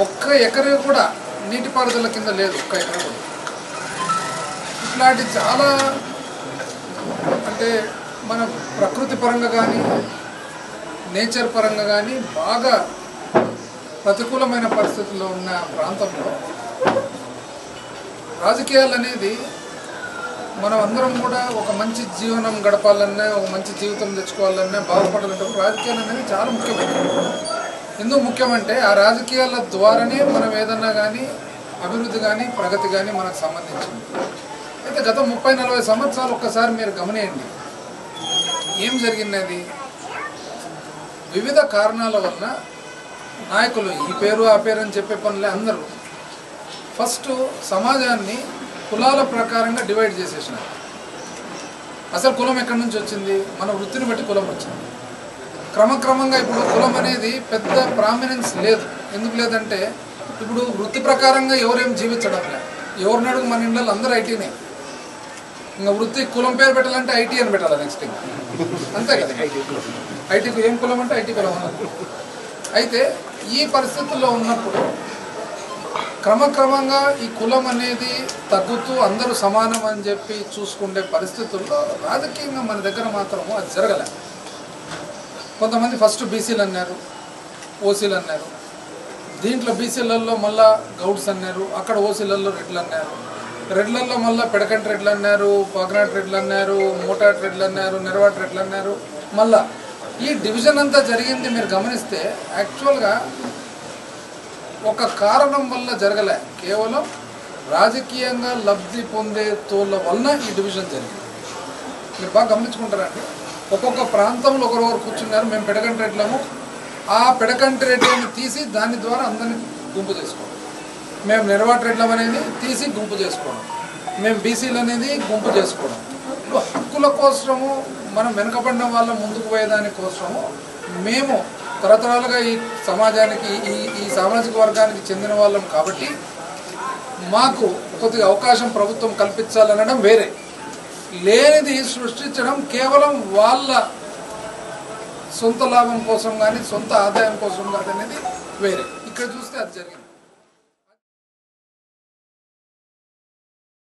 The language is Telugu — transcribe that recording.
ఒక్క ఎకరే కూడా నీటిపారుదల కింద లేదు, ఒక్క ఎకరే కూడా. ఇట్లాంటి చాలా అంటే మన ప్రకృతి పరంగా కానీ నేచర్ పరంగా కానీ బాగా ప్రతికూలమైన పరిస్థితుల్లో ఉన్న ప్రాంతంలో రాజకీయాలు అనేది మనం అందరం కూడా ఒక మంచి జీవనం గడపాలన్నా, ఒక మంచి జీవితం తెచ్చుకోవాలన్నా, బాగుపడాలంటే రాజకీయాలు అనేది చాలా ముఖ్యమైనది. ఎందుకు ముఖ్యమంటే ఆ రాజకీయాల ద్వారానే మనం ఏదన్నా కానీ అభివృద్ధి కానీ ప్రగతి కానీ మనకు సంబంధించింది. అయితే గత 30-40 సంవత్సరాలు ఒక్కసారి మీరు గమనియండి, ఏం జరిగినది. వివిధ కారణాల వలన నాయకులు ఈ పేరు ఆ పేరు అని చెప్పే పనులే అందరూ ఫస్ట్ సమాజాన్ని కులాల ప్రకారంగా డివైడ్ చేసేసినారు. అసలు కులం ఎక్కడి నుంచి వచ్చింది? మన వృత్తిని బట్టి కులం వచ్చింది. క్రమక్రమంగా ఇప్పుడు కులం అనేది పెద్ద ప్రామినెన్స్ లేదు. ఎందుకు లేదంటే ఇప్పుడు వృత్తి ప్రకారంగా ఎవరేం జీవించడం లేదు. ఎవరిని అడుగు మన ఇంట్లో అందరూ ఐటీనే. ఇంకా వృత్తి కులం పేరు పెట్టాలంటే ఐటీ అని పెట్టాలి నెక్స్ట్, ఇంకా అంతే కదా. ఐటీకి ఏం కులం అంటే ఐటీ కులం అన్నది. అయితే ఈ పరిస్థితుల్లో ఉన్నప్పుడు క్రమక్రమంగా ఈ కులం అనేది తగ్గుతూ అందరూ సమానం అని చెప్పి చూసుకునే పరిస్థితుల్లో రాజకీయంగా మన దగ్గర మాత్రము అది జరగలే. కొంతమంది ఫస్ట్ బీసీలు అన్నారు, ఓసీలు అన్నారు. దీంట్లో బీసీలలో మళ్ళా గౌడ్స్ అన్నారు, అక్కడ ఓసీలలో రెడ్లు అన్నారు, రెడ్లలో మళ్ళీ పెడకంటి రెడ్లు అన్నారు, పగనాటి రెడ్లు అన్నారు, మోటాటి రెడ్లు అన్నారు, నెరవాటి రెడ్లు అన్నారు. మళ్ళా ఈ డివిజన్ అంతా జరిగింది మీరు గమనిస్తే యాక్చువల్గా ఒక కారణం వల్ల జరగలే, కేవలం రాజకీయంగా లబ్ధి పొందే తోళ్ళ వలన ఈ డివిజన్ జరిగింది. మీరు బాగా గమనించుకుంటారండి. ఒక్కొక్క ప్రాంతంలో ఒకరొకరు కూర్చున్నారు, మేము పెడకంటి రెడ్లము, ఆ పెడకంటి రెడ్డిని తీసి దాని ద్వారా అందరినీ గుంపు చేసుకోవడం, మేము నెరవాటి రెడ్లం అనేది తీసి గుంపు చేసుకోవడం, మేము బీసీలు అనేది గుంపు చేసుకోవడం. ఇప్పుడు హక్కుల కోసము మనం వెనుకబడిన వాళ్ళ ముందుకు పోయేదాని కోసము మేము తరతరాలుగా ఈ సమాజానికి ఈ సామాజిక వర్గానికి చెందిన వాళ్ళం కాబట్టి మాకు కొద్దిగా అవకాశం ప్రభుత్వం కల్పించాలనడం వేరే, లేనిది సృష్టించడం కేవలం వాళ్ళ సొంత లాభం కోసం కానీ సొంత ఆదాయం కోసం కాదు అనేది వేరే. ఇక్కడ చూస్తే అది జరిగింది.